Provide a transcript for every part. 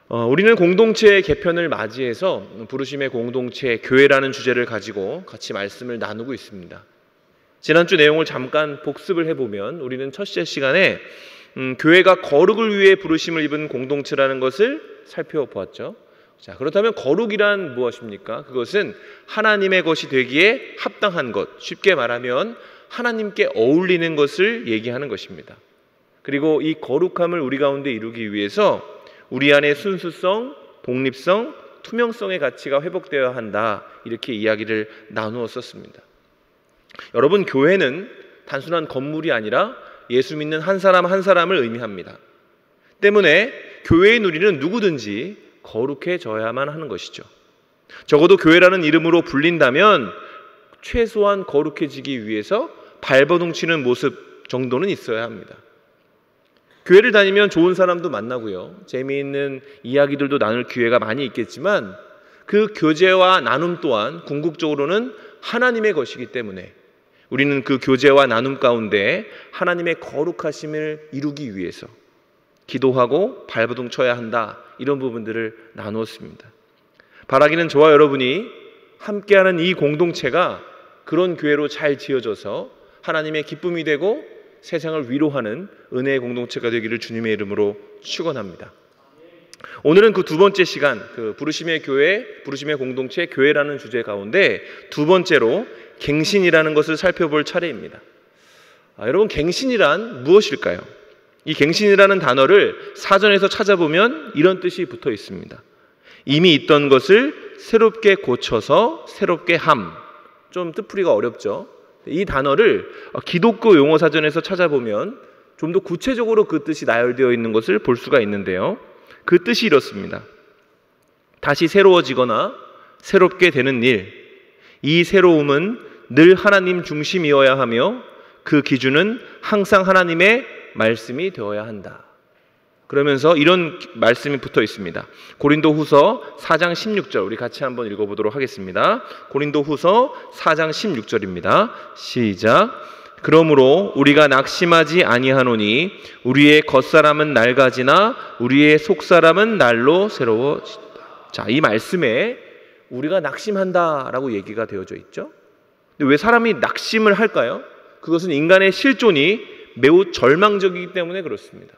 우리는 공동체의 개편을 맞이해서 부르심의 공동체 교회라는 주제를 가지고 같이 말씀을 나누고 있습니다. 지난주 내용을 잠깐 복습을 해보면 우리는 첫째 시간에 교회가 거룩을 위해 부르심을 입은 공동체라는 것을 살펴보았죠. 자, 그렇다면 거룩이란 무엇입니까? 그것은 하나님의 것이 되기에 합당한 것, 쉽게 말하면 하나님께 어울리는 것을 얘기하는 것입니다. 그리고 이 거룩함을 우리 가운데 이루기 위해서 우리 안에 순수성, 독립성, 투명성의 가치가 회복되어야 한다, 이렇게 이야기를 나누었었습니다. 여러분, 교회는 단순한 건물이 아니라 예수 믿는 한 사람 한 사람을 의미합니다. 때문에 교회의 누리는 누구든지 거룩해져야만 하는 것이죠. 적어도 교회라는 이름으로 불린다면 최소한 거룩해지기 위해서 발버둥 치는 모습 정도는 있어야 합니다. 교회를 다니면 좋은 사람도 만나고요, 재미있는 이야기들도 나눌 기회가 많이 있겠지만 그 교제와 나눔 또한 궁극적으로는 하나님의 것이기 때문에 우리는 그 교제와 나눔 가운데 하나님의 거룩하심을 이루기 위해서 기도하고 발버둥 쳐야 한다, 이런 부분들을 나누었습니다. 바라기는 저와 여러분이 함께하는 이 공동체가 그런 교회로 잘 지어져서 하나님의 기쁨이 되고 세상을 위로하는 은혜의 공동체가 되기를 주님의 이름으로 축원합니다. 오늘은 그 두 번째 시간, 부르심의 교회, 부르심의 공동체 교회라는 주제 가운데 두 번째로 갱신이라는 것을 살펴볼 차례입니다. 여러분, 갱신이란 무엇일까요? 이 갱신이라는 단어를 사전에서 찾아보면 이런 뜻이 붙어 있습니다. 이미 있던 것을 새롭게 고쳐서 새롭게 함. 좀 뜻풀이가 어렵죠. 이 단어를 기독교 용어 사전에서 찾아보면 좀 더 구체적으로 그 뜻이 나열되어 있는 것을 볼 수가 있는데요, 그 뜻이 이렇습니다. 다시 새로워지거나 새롭게 되는 일, 이 새로움은 늘 하나님 중심이어야 하며 그 기준은 항상 하나님의 말씀이 되어야 한다. 그러면서 이런 말씀이 붙어 있습니다. 고린도후서 4장 16절, 우리 같이 한번 읽어보도록 하겠습니다. 고린도후서 4장 16절입니다. 시작. 그러므로 우리가 낙심하지 아니하노니 우리의 겉사람은 낡아지나 우리의 속사람은 날로 새로워진다. 자, 이 말씀에 우리가 낙심한다라고 얘기가 되어져 있죠. 근데 왜 사람이 낙심을 할까요? 그것은 인간의 실존이 매우 절망적이기 때문에 그렇습니다.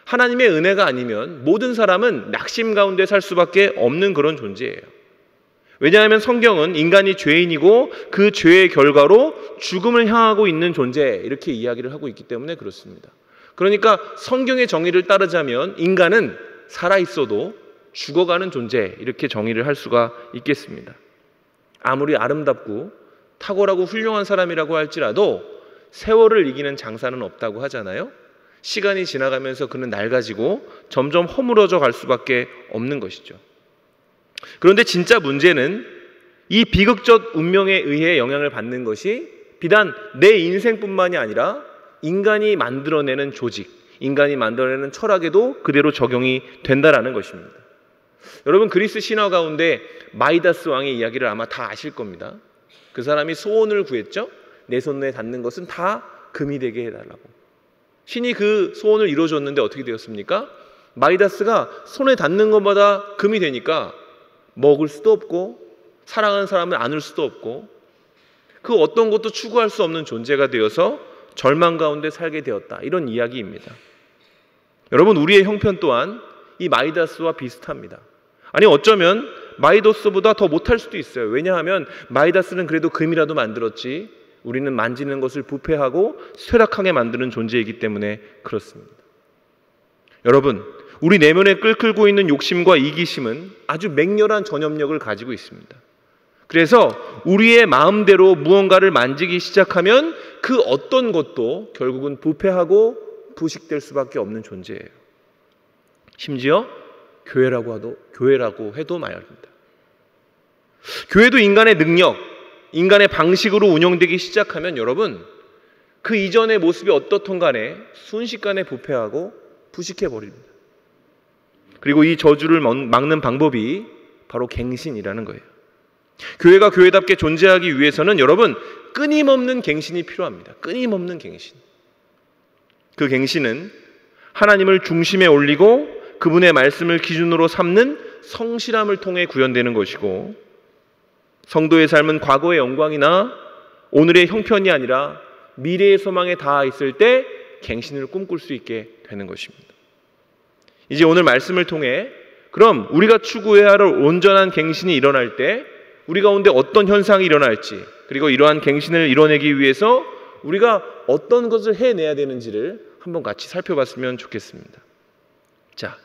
하나님의 은혜가 아니면 모든 사람은 낙심 가운데 살 수밖에 없는 그런 존재예요. 왜냐하면 성경은 인간이 죄인이고 그 죄의 결과로 죽음을 향하고 있는 존재, 이렇게 이야기를 하고 있기 때문에 그렇습니다. 그러니까 성경의 정의를 따르자면 인간은 살아있어도 죽어가는 존재, 이렇게 정의를 할 수가 있겠습니다. 아무리 아름답고 탁월하고 훌륭한 사람이라고 할지라도 세월을 이기는 장사는 없다고 하잖아요. 시간이 지나가면서 그는 낡아지고 점점 허물어져 갈 수밖에 없는 것이죠. 그런데 진짜 문제는 이 비극적 운명에 의해 영향을 받는 것이 비단 내 인생뿐만이 아니라 인간이 만들어내는 조직, 인간이 만들어내는 철학에도 그대로 적용이 된다라는 것입니다. 여러분, 그리스 신화 가운데 마이다스 왕의 이야기를 아마 다 아실 겁니다. 그 사람이 소원을 구했죠. 내 손에 닿는 것은 다 금이 되게 해달라고. 신이 그 소원을 이루어줬는데 어떻게 되었습니까? 마이다스가 손에 닿는 것마다 금이 되니까 먹을 수도 없고 사랑하는 사람을 안을 수도 없고 그 어떤 것도 추구할 수 없는 존재가 되어서 절망 가운데 살게 되었다, 이런 이야기입니다. 여러분, 우리의 형편 또한 이 마이다스와 비슷합니다. 아니, 어쩌면 마이다스보다 더 못할 수도 있어요. 왜냐하면 마이다스는 그래도 금이라도 만들었지 우리는 만지는 것을 부패하고 쇠락하게 만드는 존재이기 때문에 그렇습니다. 여러분, 우리 내면에 끓고 있는 욕심과 이기심은 아주 맹렬한 전염력을 가지고 있습니다. 그래서 우리의 마음대로 무언가를 만지기 시작하면 그 어떤 것도 결국은 부패하고 부식될 수밖에 없는 존재예요. 심지어 교회라고 해도 말입니다. 교회도 인간의 능력, 인간의 방식으로 운영되기 시작하면 여러분, 그 이전의 모습이 어떻든 간에 순식간에 부패하고 부식해버립니다. 그리고 이 저주를 막는 방법이 바로 갱신이라는 거예요. 교회가 교회답게 존재하기 위해서는 여러분, 끊임없는 갱신이 필요합니다. 끊임없는 갱신. 그 갱신은 하나님을 중심에 올리고 그분의 말씀을 기준으로 삼는 성실함을 통해 구현되는 것이고, 성도의 삶은 과거의 영광이나 오늘의 형편이 아니라 미래의 소망에 닿아 있을 때 갱신을 꿈꿀 수 있게 되는 것입니다. 이제 오늘 말씀을 통해 그럼 우리가 추구해야 할 온전한 갱신이 일어날 때 우리 가운데 어떤 현상이 일어날지, 그리고 이러한 갱신을 이뤄내기 위해서 우리가 어떤 것을 해내야 되는지를 한번 같이 살펴봤으면 좋겠습니다. 자,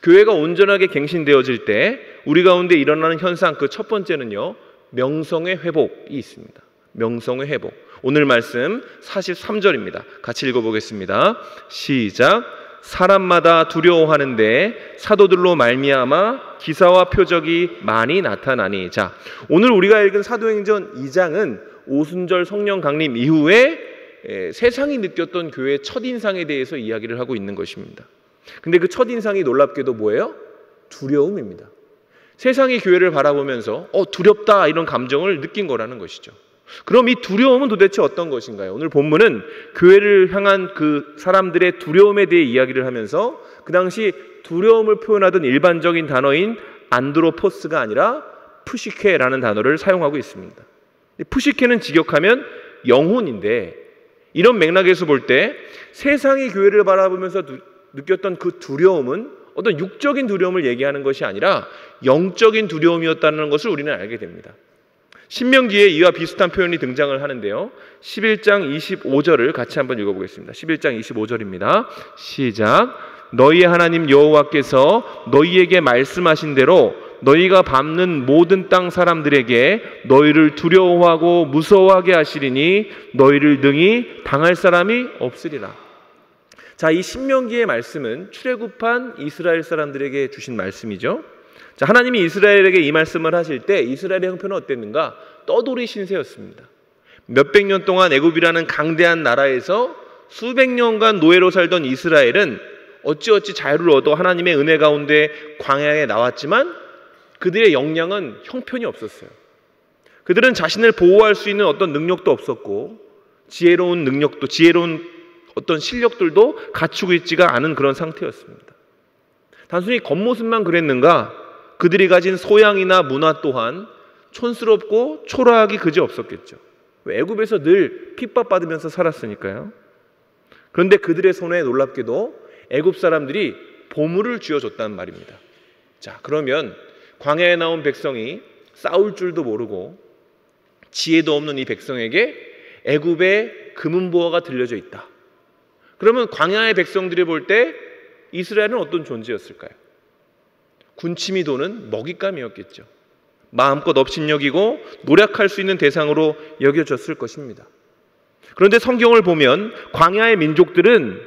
교회가 온전하게 갱신되어질 때 우리 가운데 일어나는 현상, 그 첫 번째는요, 명성의 회복이 있습니다. 명성의 회복. 오늘 말씀 43절입니다. 같이 읽어보겠습니다. 시작. 사람마다 두려워하는데 사도들로 말미암아 기사와 표적이 많이 나타나니. 자, 오늘 우리가 읽은 사도행전 2장은 오순절 성령 강림 이후에 세상이 느꼈던 교회의 첫인상에 대해서 이야기를 하고 있는 것입니다. 근데 그 첫인상이 놀랍게도 뭐예요? 두려움입니다. 세상이 교회를 바라보면서 두렵다, 이런 감정을 느낀 거라는 것이죠. 그럼 이 두려움은 도대체 어떤 것인가요? 오늘 본문은 교회를 향한 그 사람들의 두려움에 대해 이야기를 하면서 그 당시 두려움을 표현하던 일반적인 단어인 안드로포스가 아니라 푸시케라는 단어를 사용하고 있습니다. 푸시케는 직역하면 영혼인데, 이런 맥락에서 볼 때 세상이 교회를 바라보면서 느꼈던 그 두려움은 어떤 육적인 두려움을 얘기하는 것이 아니라 영적인 두려움이었다는 것을 우리는 알게 됩니다. 신명기에 이와 비슷한 표현이 등장을 하는데요, 11장 25절을 같이 한번 읽어보겠습니다. 11장 25절입니다. 시작. 너희의 하나님 여호와께서 너희에게 말씀하신 대로 너희가 밟는 모든 땅 사람들에게 너희를 두려워하고 무서워하게 하시리니 너희를 능히 당할 사람이 없으리라. 자, 이 신명기의 말씀은 출애굽한 이스라엘 사람들에게 주신 말씀이죠. 자, 하나님이 이스라엘에게 이 말씀을 하실 때 이스라엘의 형편은 어땠는가? 떠돌이 신세였습니다. 몇백 년 동안 애굽이라는 강대한 나라에서 수백 년간 노예로 살던 이스라엘은 어찌어찌 자유를 얻어 하나님의 은혜 가운데 광야에 나왔지만 그들의 역량은 형편이 없었어요. 그들은 자신을 보호할 수 있는 어떤 능력도 없었고, 지혜로운 어떤 실력들도 갖추고 있지가 않은 그런 상태였습니다. 단순히 겉모습만 그랬는가? 그들이 가진 소양이나 문화 또한 촌스럽고 초라하기 그지없었겠죠. 애굽에서 늘 핍박받으면서 살았으니까요. 그런데 그들의 손에 놀랍게도 애굽 사람들이 보물을 쥐어줬다는 말입니다. 자, 그러면 광야에 나온 백성이 싸울 줄도 모르고 지혜도 없는 이 백성에게 애굽의 금은보화가 들려져 있다. 그러면 광야의 백성들이 볼 때 이스라엘은 어떤 존재였을까요? 군침이 도는 먹잇감이었겠죠. 마음껏 업신여기고 노력할 수 있는 대상으로 여겨졌을 것입니다. 그런데 성경을 보면 광야의 민족들은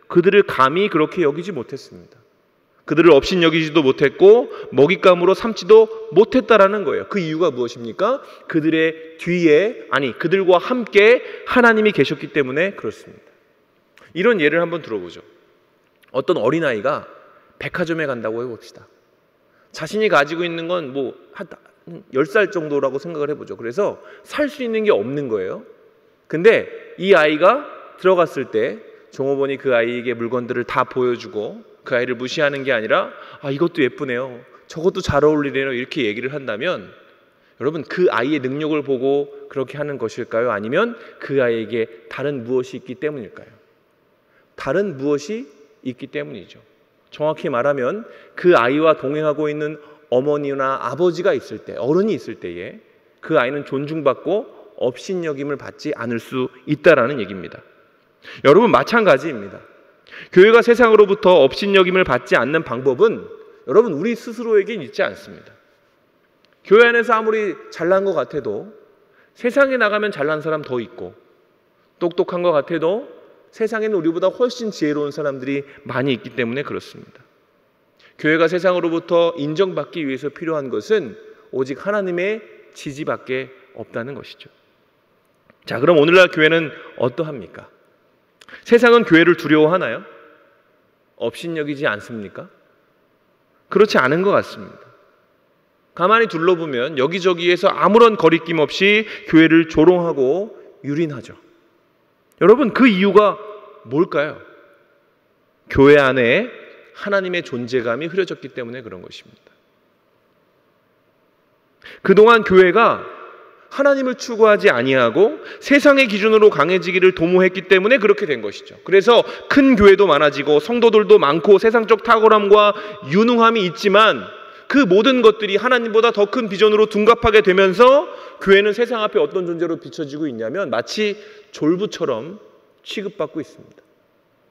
그들을 감히 그렇게 여기지 못했습니다. 그들을 업신여기지도 못했고 먹잇감으로 삼지도 못했다라는 거예요. 그 이유가 무엇입니까? 그들의 뒤에, 그들과 함께 하나님이 계셨기 때문에 그렇습니다. 이런 예를 한번 들어보죠. 어떤 어린아이가 백화점에 간다고 해봅시다. 자신이 가지고 있는 건 한 10살 정도라고 생각을 해보죠. 그래서 살 수 있는 게 없는 거예요. 근데 이 아이가 들어갔을 때 종업원이 그 아이에게 물건들을 다 보여주고 그 아이를 무시하는 게 아니라 이것도 예쁘네요, 저것도 잘 어울리네요, 이렇게 얘기를 한다면 여러분, 그 아이의 능력을 보고 그렇게 하는 것일까요? 아니면 그 아이에게 다른 무엇이 있기 때문일까요? 다른 무엇이 있기 때문이죠. 정확히 말하면 그 아이와 동행하고 있는 어머니나 아버지가 있을 때, 어른이 있을 때에 그 아이는 존중받고 업신여김을 받지 않을 수 있다라는 얘기입니다. 여러분, 마찬가지입니다. 교회가 세상으로부터 업신여김을 받지 않는 방법은 여러분, 우리 스스로에겐 있지 않습니다. 교회 안에서 아무리 잘난 것 같아도 세상에 나가면 잘난 사람 더 있고, 똑똑한 것 같아도 세상에는 우리보다 훨씬 지혜로운 사람들이 많이 있기 때문에 그렇습니다. 교회가 세상으로부터 인정받기 위해서 필요한 것은 오직 하나님의 지지밖에 없다는 것이죠. 자, 그럼 오늘날 교회는 어떠합니까? 세상은 교회를 두려워하나요? 업신여기지 않습니까? 그렇지 않은 것 같습니다. 가만히 둘러보면 여기저기에서 아무런 거리낌 없이 교회를 조롱하고 유린하죠. 여러분, 그 이유가 뭘까요? 교회 안에 하나님의 존재감이 흐려졌기 때문에 그런 것입니다. 그동안 교회가 하나님을 추구하지 아니하고 세상의 기준으로 강해지기를 도모했기 때문에 그렇게 된 것이죠. 그래서 큰 교회도 많아지고 성도들도 많고 세상적 탁월함과 유능함이 있지만 그 모든 것들이 하나님보다 더 큰 비전으로 둔갑하게 되면서 교회는 세상 앞에 어떤 존재로 비춰지고 있냐면 마치 졸부처럼 취급받고 있습니다.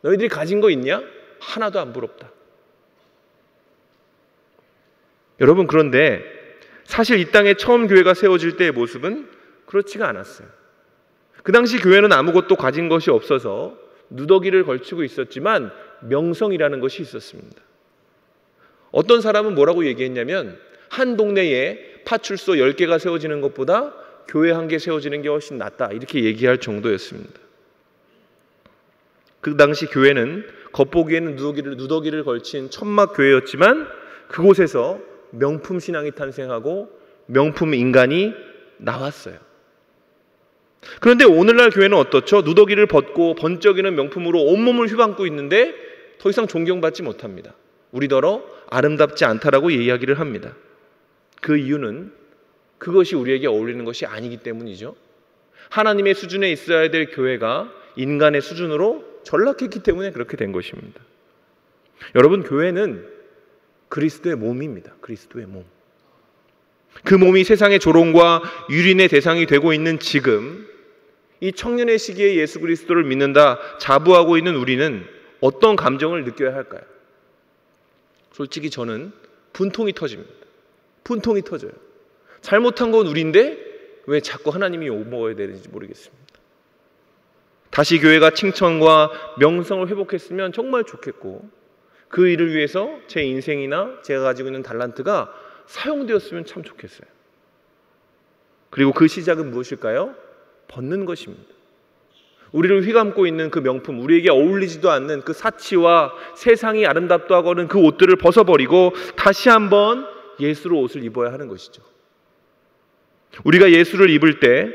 너희들이 가진 거 있냐? 하나도 안 부럽다. 여러분, 그런데 사실 이 땅에 처음 교회가 세워질 때의 모습은 그렇지가 않았어요. 그 당시 교회는 아무것도 가진 것이 없어서 누더기를 걸치고 있었지만 명성이라는 것이 있었습니다. 어떤 사람은 뭐라고 얘기했냐면 한 동네에 파출소 10개가 세워지는 것보다 교회 1개 세워지는 게 훨씬 낫다, 이렇게 얘기할 정도였습니다. 그 당시 교회는 겉보기에는 누더기를 걸친 천막 교회였지만 그곳에서 명품 신앙이 탄생하고 명품 인간이 나왔어요. 그런데 오늘날 교회는 어떻죠? 누더기를 벗고 번쩍이는 명품으로 온몸을 휘감고 있는데 더 이상 존경받지 못합니다. 우리더러 아름답지 않다라고 이야기를 합니다. 그 이유는 그것이 우리에게 어울리는 것이 아니기 때문이죠. 하나님의 수준에 있어야 될 교회가 인간의 수준으로 전락했기 때문에 그렇게 된 것입니다. 여러분, 교회는 그리스도의 몸입니다. 그리스도의 몸. 그 몸이 세상의 조롱과 유린의 대상이 되고 있는 지금 이 청년의 시기에 예수 그리스도를 믿는다 자부하고 있는 우리는 어떤 감정을 느껴야 할까요? 솔직히 저는 분통이 터집니다. 분통이 터져요. 잘못한 건 우리인데 왜 자꾸 하나님이 욕먹어야 되는지 모르겠습니다. 다시 교회가 칭찬과 명성을 회복했으면 정말 좋겠고 그 일을 위해서 제 인생이나 제가 가지고 있는 달란트가 사용되었으면 참 좋겠어요. 그리고 그 시작은 무엇일까요? 벗는 것입니다. 우리를 휘감고 있는 그 명품, 우리에게 어울리지도 않는 그 사치와 세상이 아름답다 하고는 그 옷들을 벗어버리고 다시 한번 예수로 옷을 입어야 하는 것이죠. 우리가 예수를 입을 때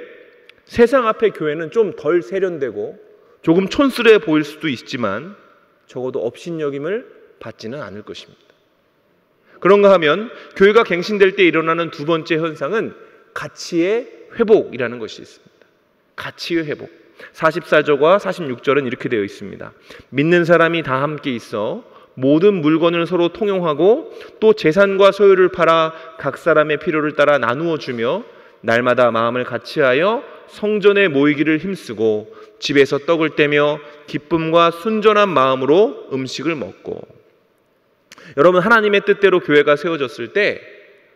세상 앞에 교회는 좀 덜 세련되고 조금 촌스레 보일 수도 있지만 적어도 업신여김을 받지는 않을 것입니다. 그런가 하면 교회가 갱신될 때 일어나는 두 번째 현상은 가치의 회복이라는 것이 있습니다. 가치의 회복. 44절과 46절은 이렇게 되어 있습니다. 믿는 사람이 다 함께 있어 모든 물건을 서로 통용하고 또 재산과 소유를 팔아 각 사람의 필요를 따라 나누어 주며 날마다 마음을 같이하여 성전에 모이기를 힘쓰고 집에서 떡을 떼며 기쁨과 순전한 마음으로 음식을 먹고. 여러분, 하나님의 뜻대로 교회가 세워졌을 때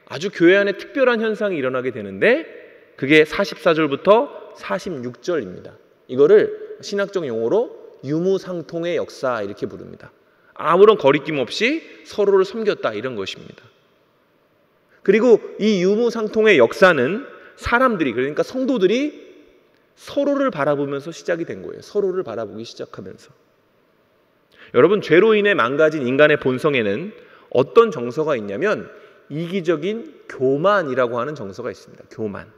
아주 교회 안에 특별한 현상이 일어나게 되는데 그게 44절부터 46절입니다. 이거를 신학적 용어로 유무상통의 역사 이렇게 부릅니다. 아무런 거리낌 없이 서로를 섬겼다, 이런 것입니다. 그리고 이 유무상통의 역사는 사람들이, 그러니까 성도들이 서로를 바라보면서 시작이 된 거예요. 서로를 바라보기 시작하면서. 여러분, 죄로 인해 망가진 인간의 본성에는 어떤 정서가 있냐면 이기적인 교만이라고 하는 정서가 있습니다. 교만.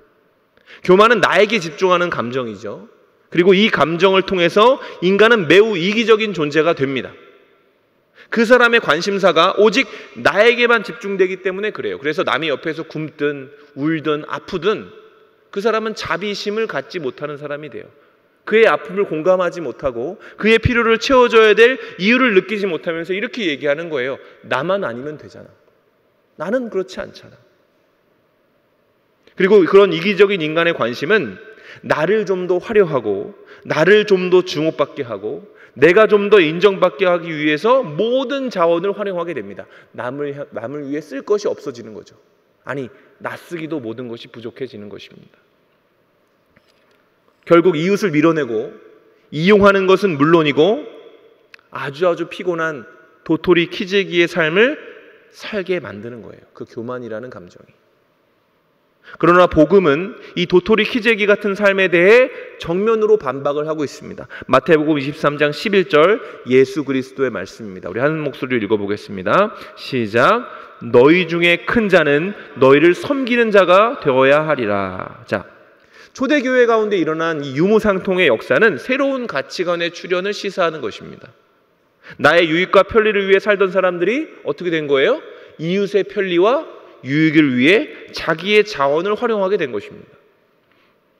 교만은 나에게 집중하는 감정이죠. 그리고 이 감정을 통해서 인간은 매우 이기적인 존재가 됩니다. 그 사람의 관심사가 오직 나에게만 집중되기 때문에 그래요. 그래서 남이 옆에서 굶든 울든 아프든 그 사람은 자비심을 갖지 못하는 사람이 돼요. 그의 아픔을 공감하지 못하고 그의 필요를 채워줘야 될 이유를 느끼지 못하면서 이렇게 얘기하는 거예요. 나만 아니면 되잖아. 나는 그렇지 않잖아. 그리고 그런 이기적인 인간의 관심은 나를 좀 더 화려하고 나를 좀 더 주목받게 하고 내가 좀 더 인정받게 하기 위해서 모든 자원을 활용하게 됩니다. 남을 위해 쓸 것이 없어지는 거죠. 아니, 나 쓰기도 모든 것이 부족해지는 것입니다. 결국 이웃을 밀어내고 이용하는 것은 물론이고 아주 피곤한 도토리 키재기의 삶을 살게 만드는 거예요. 그 교만이라는 감정이. 그러나 복음은 이 도토리 키재기 같은 삶에 대해 정면으로 반박을 하고 있습니다. 마태복음 23장 11절 예수 그리스도의 말씀입니다. 우리 한 목소리로 읽어보겠습니다. 시작. 너희 중에 큰 자는 너희를 섬기는 자가 되어야 하리라. 자, 초대교회 가운데 일어난 이 유무상통의 역사는 새로운 가치관의 출현을 시사하는 것입니다. 나의 유익과 편리를 위해 살던 사람들이 어떻게 된 거예요? 이웃의 편리와 유익을 위해 자기의 자원을 활용하게 된 것입니다.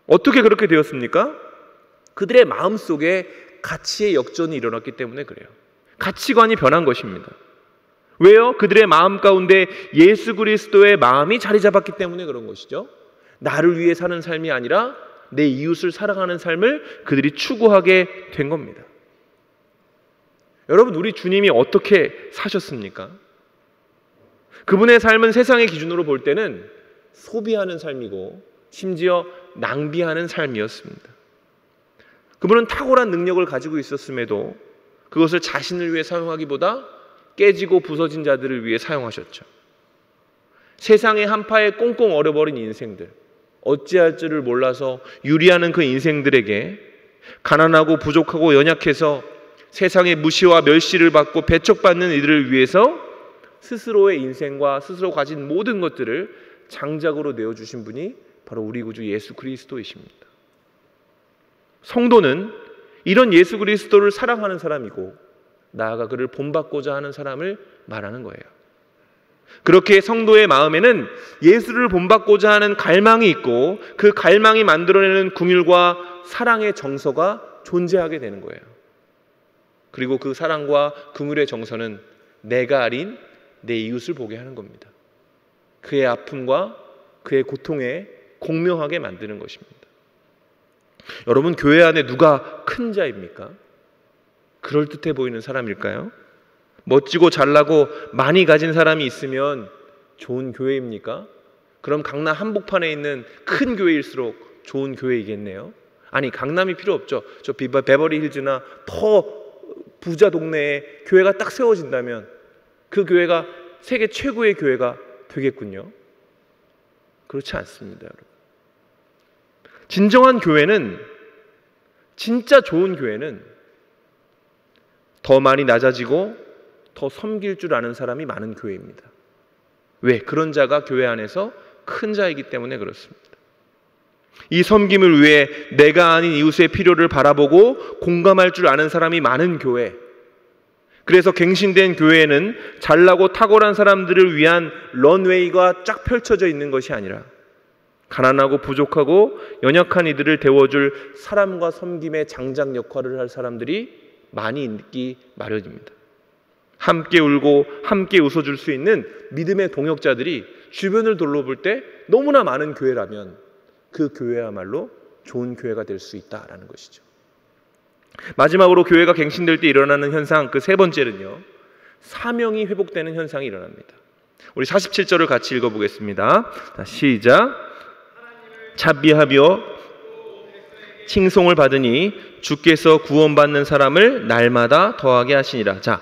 어떻게 그렇게 되었습니까? 그들의 마음속에 가치의 역전이 일어났기 때문에 그래요. 가치관이 변한 것입니다. 왜요? 그들의 마음 가운데 예수 그리스도의 마음이 자리 잡았기 때문에 그런 것이죠. 나를 위해 사는 삶이 아니라 내 이웃을 사랑하는 삶을 그들이 추구하게 된 겁니다. 여러분, 우리 주님이 어떻게 사셨습니까? 그분의 삶은 세상의 기준으로 볼 때는 소비하는 삶이고 심지어 낭비하는 삶이었습니다. 그분은 탁월한 능력을 가지고 있었음에도 그것을 자신을 위해 사용하기보다 깨지고 부서진 자들을 위해 사용하셨죠. 세상의 한파에 꽁꽁 얼어버린 인생들, 어찌할 줄을 몰라서 유리하는 그 인생들에게 가난하고 부족하고 연약해서 세상의 무시와 멸시를 받고 배척받는 이들을 위해서 스스로의 인생과 스스로 가진 모든 것들을 장작으로 내어주신 분이 바로 우리 구주 예수 그리스도이십니다. 성도는 이런 예수 그리스도를 사랑하는 사람이고 나아가 그를 본받고자 하는 사람을 말하는 거예요. 그렇게 성도의 마음에는 예수를 본받고자 하는 갈망이 있고 그 갈망이 만들어내는 긍휼과 사랑의 정서가 존재하게 되는 거예요. 그리고 그 사랑과 긍휼의 정서는 내가 아닌 내 이웃을 보게 하는 겁니다. 그의 아픔과 그의 고통에 공명하게 만드는 것입니다. 여러분, 교회 안에 누가 큰 자입니까? 그럴듯해 보이는 사람일까요? 멋지고 잘나고 많이 가진 사람이 있으면 좋은 교회입니까? 그럼 강남 한복판에 있는 큰 교회일수록 좋은 교회이겠네요. 아니, 강남이 필요 없죠. 저 베버리 힐즈나 더 부자 동네에 교회가 딱 세워진다면 그 교회가 세계 최고의 교회가 되겠군요. 그렇지 않습니다, 여러분. 진정한 교회는, 진짜 좋은 교회는 더 많이 낮아지고 더 섬길 줄 아는 사람이 많은 교회입니다. 왜? 그런 자가 교회 안에서 큰 자이기 때문에 그렇습니다. 이 섬김을 위해 내가 아닌 이웃의 필요를 바라보고 공감할 줄 아는 사람이 많은 교회, 그래서 갱신된 교회에는 잘나고 탁월한 사람들을 위한 런웨이가 쫙 펼쳐져 있는 것이 아니라 가난하고 부족하고 연약한 이들을 데워줄 사람과 섬김의 장작 역할을 할 사람들이 많이 있기 마련입니다. 함께 울고 함께 웃어줄 수 있는 믿음의 동역자들이 주변을 둘러볼 때 너무나 많은 교회라면 그 교회야말로 좋은 교회가 될 수 있다라는 것이죠. 마지막으로 교회가 갱신될 때 일어나는 현상, 그 세 번째는요, 사명이 회복되는 현상이 일어납니다. 우리 47절을 같이 읽어보겠습니다. 자, 시작. 자비하며 칭송을 받으니 주께서 구원받는 사람을 날마다 더하게 하시니라. 자,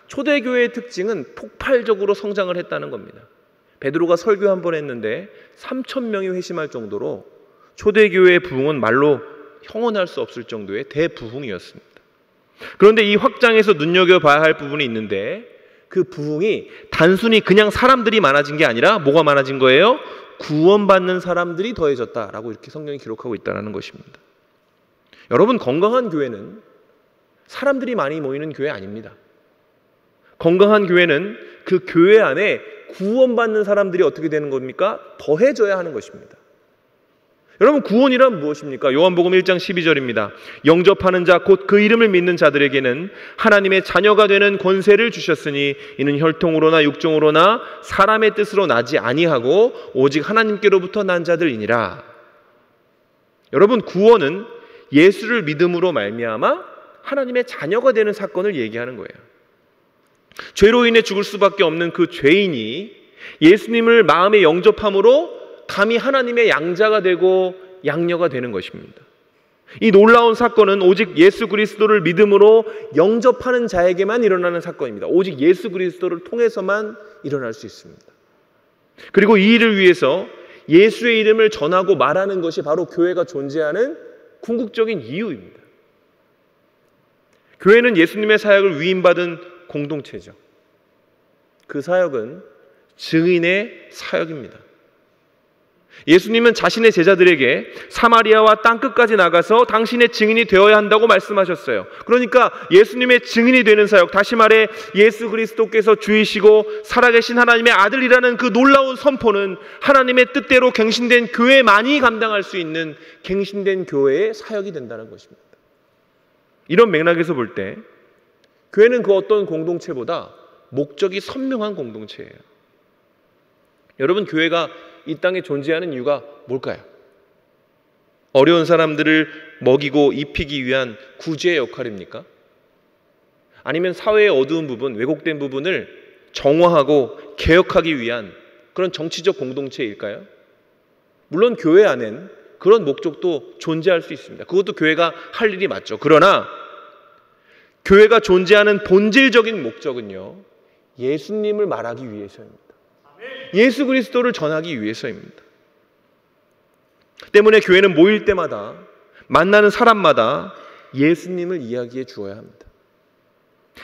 초대교회의 특징은 폭발적으로 성장을 했다는 겁니다. 베드로가 설교 한 번 했는데 3,000명이 회심할 정도로 초대교회의 부흥은 말로 형언할 수 없을 정도의 대부흥이었습니다. 그런데 이 확장에서 눈여겨봐야 할 부분이 있는데 그 부흥이 단순히 그냥 사람들이 많아진 게 아니라 뭐가 많아진 거예요? 구원받는 사람들이 더해졌다라고 이렇게 성경이 기록하고 있다는 것입니다. 여러분, 건강한 교회는 사람들이 많이 모이는 교회 아닙니다. 건강한 교회는 그 교회 안에 구원받는 사람들이 어떻게 되는 겁니까? 더해져야 하는 것입니다. 여러분, 구원이란 무엇입니까? 요한복음 1장 12절입니다. 영접하는 자 곧 그 이름을 믿는 자들에게는 하나님의 자녀가 되는 권세를 주셨으니 이는 혈통으로나 육종으로나 사람의 뜻으로 나지 아니하고 오직 하나님께로부터 난 자들이니라. 여러분, 구원은 예수를 믿음으로 말미암아 하나님의 자녀가 되는 사건을 얘기하는 거예요. 죄로 인해 죽을 수밖에 없는 그 죄인이 예수님을 마음에 영접함으로 감히 하나님의 양자가 되고 양녀가 되는 것입니다. 이 놀라운 사건은 오직 예수 그리스도를 믿음으로 영접하는 자에게만 일어나는 사건입니다. 오직 예수 그리스도를 통해서만 일어날 수 있습니다. 그리고 이 일을 위해서 예수의 이름을 전하고 말하는 것이 바로 교회가 존재하는 궁극적인 이유입니다. 교회는 예수님의 사역을 위임받은 공동체죠. 그 사역은 증인의 사역입니다. 예수님은 자신의 제자들에게 사마리아와 땅끝까지 나가서 당신의 증인이 되어야 한다고 말씀하셨어요. 그러니까 예수님의 증인이 되는 사역, 다시 말해 예수 그리스도께서 주이시고 살아계신 하나님의 아들이라는 그 놀라운 선포는 하나님의 뜻대로 갱신된 교회만이 감당할 수 있는 갱신된 교회의 사역이 된다는 것입니다. 이런 맥락에서 볼 때 교회는 그 어떤 공동체보다 목적이 선명한 공동체예요. 여러분, 교회가 이 땅에 존재하는 이유가 뭘까요? 어려운 사람들을 먹이고 입히기 위한 구제의 역할입니까? 아니면 사회의 어두운 부분, 왜곡된 부분을 정화하고 개혁하기 위한 그런 정치적 공동체일까요? 물론 교회 안엔 그런 목적도 존재할 수 있습니다. 그것도 교회가 할 일이 맞죠. 그러나 교회가 존재하는 본질적인 목적은요, 예수님을 말하기 위해서입니다. 예수 그리스도를 전하기 위해서입니다. 때문에 교회는 모일 때마다, 만나는 사람마다 예수님을 이야기해 주어야 합니다.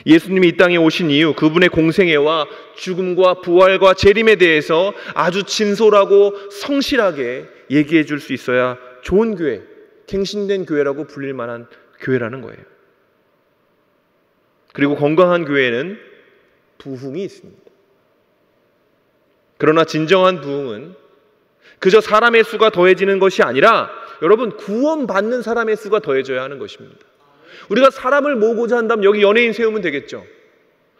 예수님이 이 땅에 오신 이유, 그분의 공생애와 죽음과 부활과 재림에 대해서 아주 진솔하고 성실하게 얘기해 줄 수 있어야 좋은 교회, 갱신된 교회라고 불릴 만한 교회라는 거예요. 그리고 건강한 교회는 부흥이 있습니다. 그러나 진정한 부흥은 그저 사람의 수가 더해지는 것이 아니라 여러분, 구원받는 사람의 수가 더해져야 하는 것입니다. 우리가 사람을 모으고자 한다면 여기 연예인 세우면 되겠죠.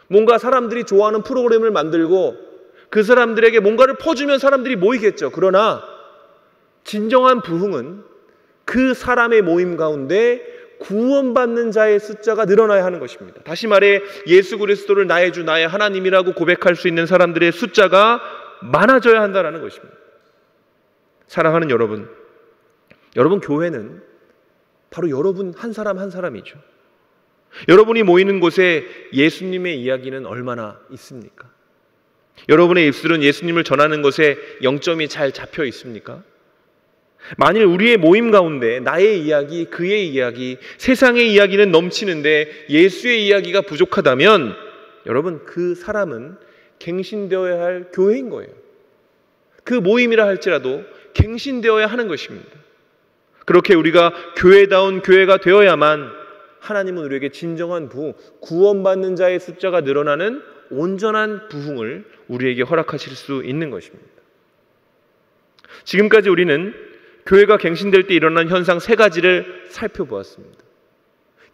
뭔가 사람들이 좋아하는 프로그램을 만들고 그 사람들에게 뭔가를 퍼주면 사람들이 모이겠죠. 그러나 진정한 부흥은 그 사람의 모임 가운데 구원받는 자의 숫자가 늘어나야 하는 것입니다. 다시 말해 예수 그리스도를 나의 주, 나의 하나님이라고 고백할 수 있는 사람들의 숫자가 많아져야 한다는 것입니다. 사랑하는 여러분, 교회는 바로 여러분 한 사람 한 사람이죠. 여러분이 모이는 곳에 예수님의 이야기는 얼마나 있습니까? 여러분의 입술은 예수님을 전하는 것에 영점이 잘 잡혀 있습니까? 만일 우리의 모임 가운데 나의 이야기, 그의 이야기, 세상의 이야기는 넘치는데 예수의 이야기가 부족하다면 여러분, 그 사람은 갱신되어야 할 교회인 거예요. 그 모임이라 할지라도 갱신되어야 하는 것입니다. 그렇게 우리가 교회다운 교회가 되어야만 하나님은 우리에게 진정한 부흥, 구원받는 자의 숫자가 늘어나는 온전한 부흥을 우리에게 허락하실 수 있는 것입니다. 지금까지 우리는 교회가 갱신될 때 일어나는 현상 3가지를 살펴보았습니다.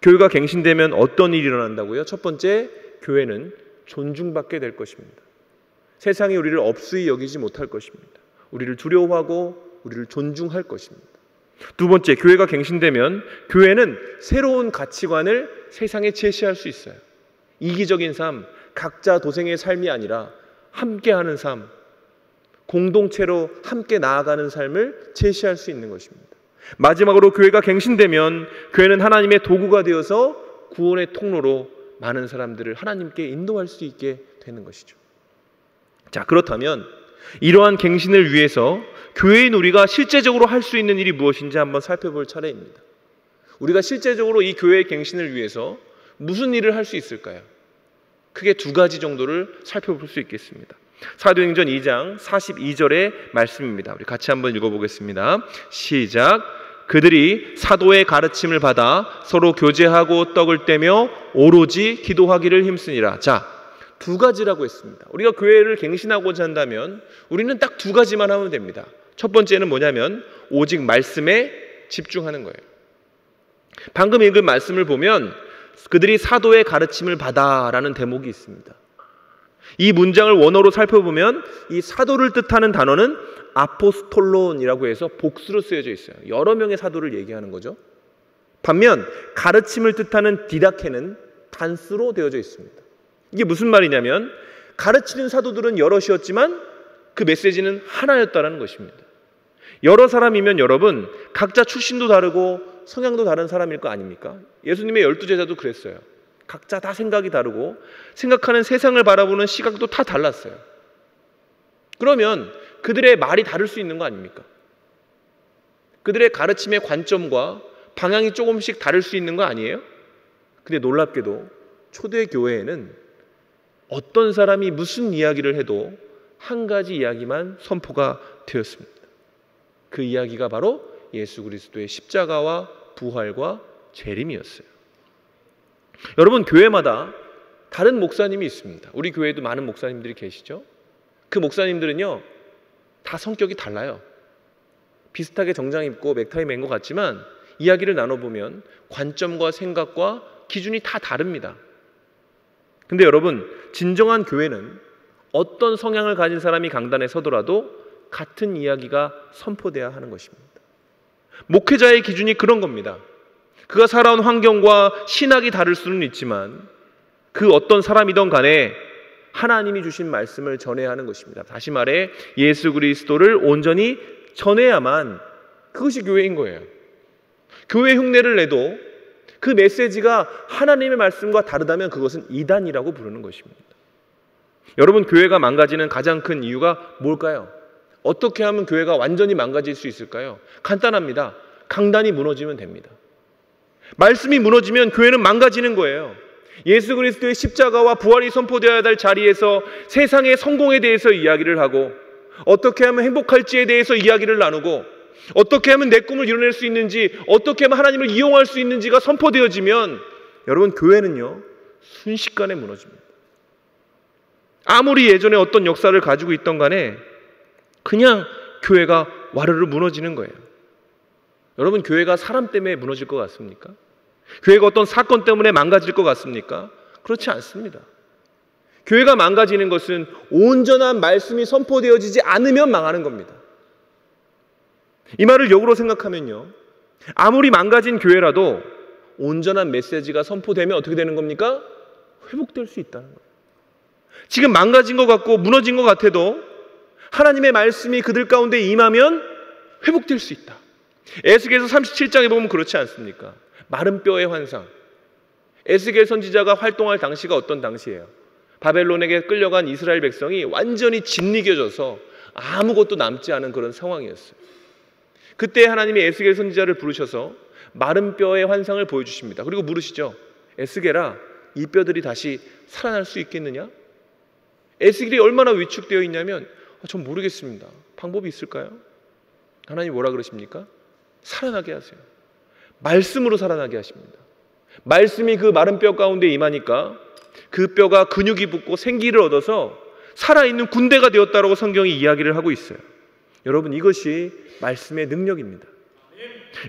교회가 갱신되면 어떤 일이 일어난다고요? 첫 번째, 교회는 존중받게 될 것입니다. 세상이 우리를 업수히 여기지 못할 것입니다. 우리를 두려워하고 우리를 존중할 것입니다. 두 번째, 교회가 갱신되면 교회는 새로운 가치관을 세상에 제시할 수 있어요. 이기적인 삶, 각자 도생의 삶이 아니라 함께하는 삶, 공동체로 함께 나아가는 삶을 제시할 수 있는 것입니다. 마지막으로 교회가 갱신되면 교회는 하나님의 도구가 되어서 구원의 통로로 많은 사람들을 하나님께 인도할 수 있게 되는 것이죠. 자, 그렇다면 이러한 갱신을 위해서 교회인 우리가 실제적으로 할 수 있는 일이 무엇인지 한번 살펴볼 차례입니다. 우리가 실제적으로 이 교회의 갱신을 위해서 무슨 일을 할 수 있을까요? 크게 2가지 정도를 살펴볼 수 있겠습니다. 사도행전 2장 42절의 말씀입니다. 우리 같이 한번 읽어보겠습니다. 시작. 그들이 사도의 가르침을 받아 서로 교제하고 떡을 떼며 오로지 기도하기를 힘쓰니라. 자, 2가지라고 했습니다. 우리가 교회를 갱신하고자 한다면 우리는 딱 2가지만 하면 됩니다. 첫 번째는 뭐냐면 오직 말씀에 집중하는 거예요. 방금 읽은 말씀을 보면 그들이 사도의 가르침을 받아 라는 대목이 있습니다. 이 문장을 원어로 살펴보면 이 사도를 뜻하는 단어는 아포스톨론이라고 해서 복수로 쓰여져 있어요. 여러 명의 사도를 얘기하는 거죠. 반면 가르침을 뜻하는 디다케는 단수로 되어져 있습니다. 이게 무슨 말이냐면 가르치는 사도들은 여럿이었지만 그 메시지는 하나였다는 것입니다. 여러 사람이면 여러분 각자 출신도 다르고 성향도 다른 사람일 거 아닙니까? 예수님의 12제자도 그랬어요. 각자 다 생각이 다르고 생각하는 세상을 바라보는 시각도 다 달랐어요. 그러면 그들의 말이 다를 수 있는 거 아닙니까? 그들의 가르침의 관점과 방향이 조금씩 다를 수 있는 거 아니에요? 근데 놀랍게도 초대교회에는 어떤 사람이 무슨 이야기를 해도 한 가지 이야기만 선포가 되었습니다. 그 이야기가 바로 예수 그리스도의 십자가와 부활과 재림이었어요. 여러분, 교회마다 다른 목사님이 있습니다. 우리 교회에도 많은 목사님들이 계시죠. 그 목사님들은요, 다 성격이 달라요. 비슷하게 정장 입고 넥타이 맨 것 같지만 이야기를 나눠보면 관점과 생각과 기준이 다 다릅니다. 근데 여러분, 진정한 교회는 어떤 성향을 가진 사람이 강단에 서더라도 같은 이야기가 선포돼야 하는 것입니다. 목회자의 기준이 그런 겁니다. 그가 살아온 환경과 신학이 다를 수는 있지만 그 어떤 사람이든 간에 하나님이 주신 말씀을 전해야 하는 것입니다. 다시 말해 예수 그리스도를 온전히 전해야만 그것이 교회인 거예요. 교회 흉내를 내도 그 메시지가 하나님의 말씀과 다르다면 그것은 이단이라고 부르는 것입니다. 여러분, 교회가 망가지는 가장 큰 이유가 뭘까요? 어떻게 하면 교회가 완전히 망가질 수 있을까요? 간단합니다. 강단이 무너지면 됩니다. 말씀이 무너지면 교회는 망가지는 거예요. 예수 그리스도의 십자가와 부활이 선포되어야 할 자리에서 세상의 성공에 대해서 이야기를 하고, 어떻게 하면 행복할지에 대해서 이야기를 나누고, 어떻게 하면 내 꿈을 이뤄낼 수 있는지, 어떻게 하면 하나님을 이용할 수 있는지가 선포되어지면 여러분, 교회는요 순식간에 무너집니다. 아무리 예전에 어떤 역사를 가지고 있던 간에 그냥 교회가 와르르 무너지는 거예요. 여러분, 교회가 사람 때문에 무너질 것 같습니까? 교회가 어떤 사건 때문에 망가질 것 같습니까? 그렇지 않습니다. 교회가 망가지는 것은 온전한 말씀이 선포되어지지 않으면 망하는 겁니다. 이 말을 역으로 생각하면요, 아무리 망가진 교회라도 온전한 메시지가 선포되면 어떻게 되는 겁니까? 회복될 수 있다는 거예요. 지금 망가진 것 같고 무너진 것 같아도 하나님의 말씀이 그들 가운데 임하면 회복될 수 있다. 에스겔서 37장에 보면 그렇지 않습니까? 마른 뼈의 환상. 에스겔 선지자가 활동할 당시가 어떤 당시예요? 바벨론에게 끌려간 이스라엘 백성이 완전히 짓이겨져서 아무것도 남지 않은 그런 상황이었어요. 그때 하나님이 에스겔 선지자를 부르셔서 마른 뼈의 환상을 보여주십니다. 그리고 물으시죠. 에스겔아, 이 뼈들이 다시 살아날 수 있겠느냐? 에스겔이 얼마나 위축되어 있냐면 전 모르겠습니다. 방법이 있을까요? 하나님 뭐라 그러십니까? 살아나게 하세요. 말씀으로 살아나게 하십니다. 말씀이 그 마른 뼈 가운데 임하니까 그 뼈가 근육이 붙고 생기를 얻어서 살아있는 군대가 되었다라고 성경이 이야기를 하고 있어요. 여러분, 이것이 말씀의 능력입니다.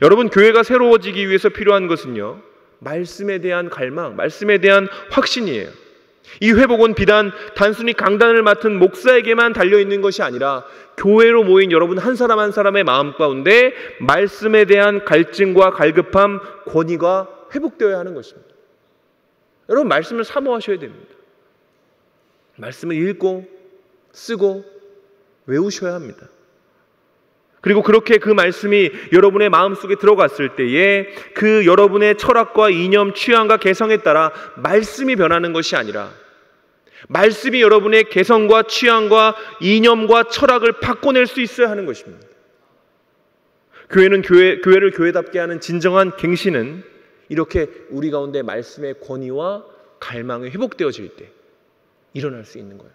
여러분, 교회가 새로워지기 위해서 필요한 것은요, 말씀에 대한 갈망, 말씀에 대한 확신이에요. 이 회복은 비단 단순히 강단을 맡은 목사에게만 달려있는 것이 아니라 교회로 모인 여러분 한 사람 한 사람의 마음 가운데 말씀에 대한 갈증과 갈급함, 권위가 회복되어야 하는 것입니다. 여러분, 말씀을 사모하셔야 됩니다. 말씀을 읽고 쓰고 외우셔야 합니다. 그리고 그렇게 그 말씀이 여러분의 마음속에 들어갔을 때에 그 여러분의 철학과 이념, 취향과 개성에 따라 말씀이 변하는 것이 아니라 말씀이 여러분의 개성과 취향과 이념과 철학을 바꿔낼 수 있어야 하는 것입니다. 교회를 교회답게 하는 진정한 갱신은 이렇게 우리 가운데 말씀의 권위와 갈망이 회복되어질 때 일어날 수 있는 거예요.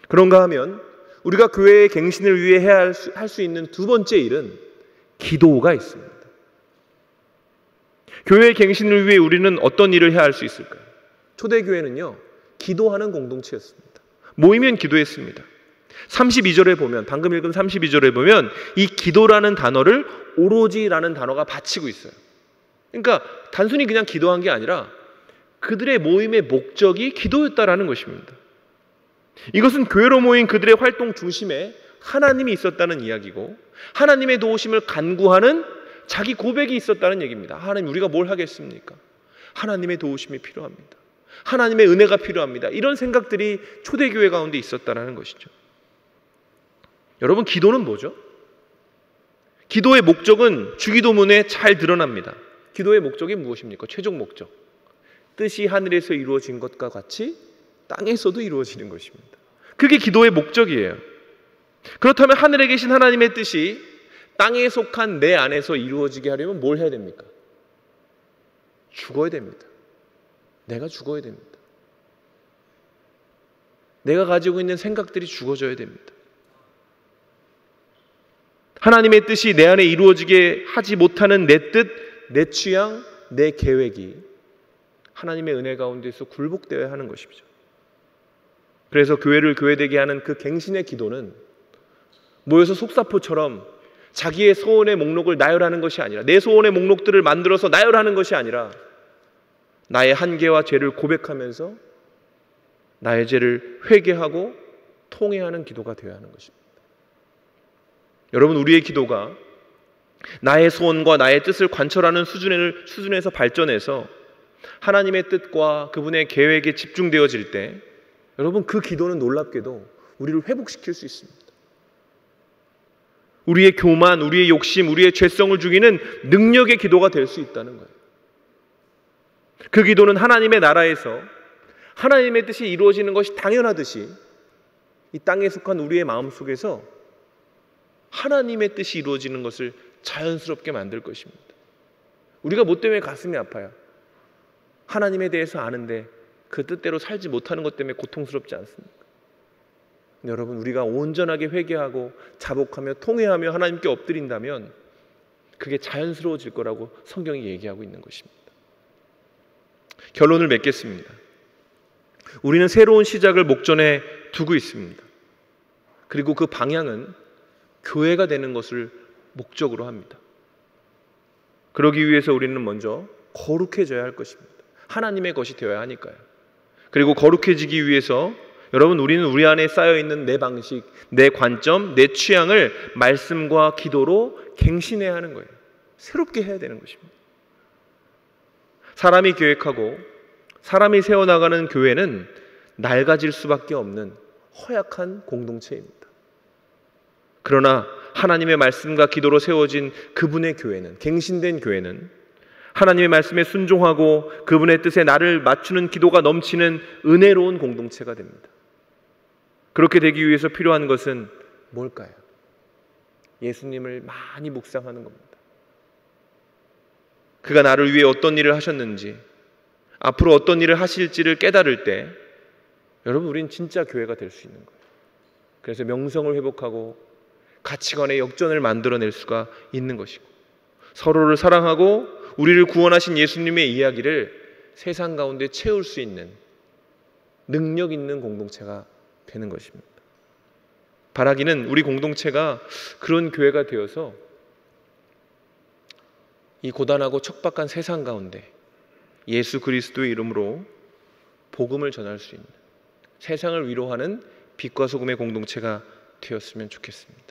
그런가 하면 우리가 교회의 갱신을 위해 해야 할 수 있는 두 번째 일은 기도가 있습니다. 교회의 갱신을 위해 우리는 어떤 일을 해야 할 수 있을까요? 초대교회는요, 기도하는 공동체였습니다. 모이면 기도했습니다. 32절에 보면, 방금 읽은 32절에 보면 이 기도라는 단어를 오로지라는 단어가 받치고 있어요. 그러니까 단순히 그냥 기도한 게 아니라 그들의 모임의 목적이 기도였다라는 것입니다. 이것은 교회로 모인 그들의 활동 중심에 하나님이 있었다는 이야기고, 하나님의 도우심을 간구하는 자기 고백이 있었다는 얘기입니다. 하나님, 우리가 뭘 하겠습니까? 하나님의 도우심이 필요합니다. 하나님의 은혜가 필요합니다. 이런 생각들이 초대교회 가운데 있었다는 것이죠. 여러분, 기도는 뭐죠? 기도의 목적은 주기도문에 잘 드러납니다. 기도의 목적이 무엇입니까? 최종 목적. 뜻이 하늘에서 이루어진 것과 같이 땅에서도 이루어지는 것입니다. 그게 기도의 목적이에요. 그렇다면 하늘에 계신 하나님의 뜻이 땅에 속한 내 안에서 이루어지게 하려면 뭘 해야 됩니까? 죽어야 됩니다. 내가 죽어야 됩니다. 내가 가지고 있는 생각들이 죽어져야 됩니다. 하나님의 뜻이 내 안에 이루어지게 하지 못하는 내 뜻, 내 취향, 내 계획이 하나님의 은혜 가운데서 굴복되어야 하는 것이죠. 그래서 교회를 교회되게 하는 그 갱신의 기도는 모여서 속사포처럼 자기의 소원의 목록을 나열하는 것이 아니라, 내 소원의 목록들을 만들어서 나열하는 것이 아니라, 나의 한계와 죄를 고백하면서 나의 죄를 회개하고 통회하는 기도가 되어야 하는 것입니다. 여러분, 우리의 기도가 나의 소원과 나의 뜻을 관철하는 수준에서 발전해서 하나님의 뜻과 그분의 계획에 집중되어질 때, 여러분, 그 기도는 놀랍게도 우리를 회복시킬 수 있습니다. 우리의 교만, 우리의 욕심, 우리의 죄성을 죽이는 능력의 기도가 될 수 있다는 거예요. 그 기도는 하나님의 나라에서 하나님의 뜻이 이루어지는 것이 당연하듯이 이 땅에 속한 우리의 마음속에서 하나님의 뜻이 이루어지는 것을 자연스럽게 만들 것입니다. 우리가 뭐 때문에 가슴이 아파요? 하나님에 대해서 아는데 그 뜻대로 살지 못하는 것 때문에 고통스럽지 않습니까? 여러분, 우리가 온전하게 회개하고 자복하며 통회하며 하나님께 엎드린다면 그게 자연스러워질 거라고 성경이 얘기하고 있는 것입니다. 결론을 맺겠습니다. 우리는 새로운 시작을 목전에 두고 있습니다. 그리고 그 방향은 교회가 되는 것을 목적으로 합니다. 그러기 위해서 우리는 먼저 거룩해져야 할 것입니다. 하나님의 것이 되어야 하니까요. 그리고 거룩해지기 위해서 여러분, 우리는 우리 안에 쌓여있는 내 방식, 내 관점, 내 취향을 말씀과 기도로 갱신해야 하는 거예요. 새롭게 해야 되는 것입니다. 사람이 계획하고 사람이 세워나가는 교회는 낡아질 수밖에 없는 허약한 공동체입니다. 그러나 하나님의 말씀과 기도로 세워진 그분의 교회는, 갱신된 교회는 하나님의 말씀에 순종하고 그분의 뜻에 나를 맞추는 기도가 넘치는 은혜로운 공동체가 됩니다. 그렇게 되기 위해서 필요한 것은 뭘까요? 예수님을 많이 묵상하는 겁니다. 그가 나를 위해 어떤 일을 하셨는지, 앞으로 어떤 일을 하실지를 깨달을 때 여러분, 우린 진짜 교회가 될 수 있는 거예요. 그래서 명성을 회복하고 가치관의 역전을 만들어낼 수가 있는 것이고, 서로를 사랑하고 우리를 구원하신 예수님의 이야기를 세상 가운데 채울 수 있는 능력 있는 공동체가 되는 것입니다. 바라기는 우리 공동체가 그런 교회가 되어서 이 고단하고 척박한 세상 가운데 예수 그리스도의 이름으로 복음을 전할 수 있는, 세상을 위로하는 빛과 소금의 공동체가 되었으면 좋겠습니다.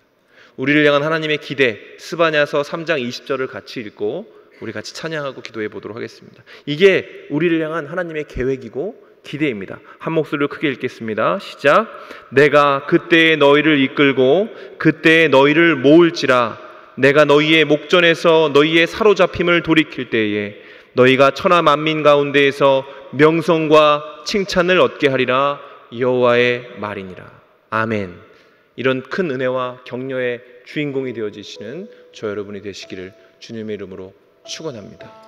우리를 향한 하나님의 기대, 스바냐서 3장 20절을 같이 읽고 우리 같이 찬양하고 기도해 보도록 하겠습니다. 이게 우리를 향한 하나님의 계획이고 기대입니다. 한 목소리로 크게 읽겠습니다. 시작. 내가 그때에 너희를 이끌고 그때에 너희를 모을지라. 내가 너희의 목전에서 너희의 사로잡힘을 돌이킬 때에 너희가 천하 만민 가운데에서 명성과 칭찬을 얻게 하리라. 여호와의 말이니라. 아멘. 이런 큰 은혜와 격려의 주인공이 되어지시는 저 여러분이 되시기를 주님의 이름으로 축원합니다.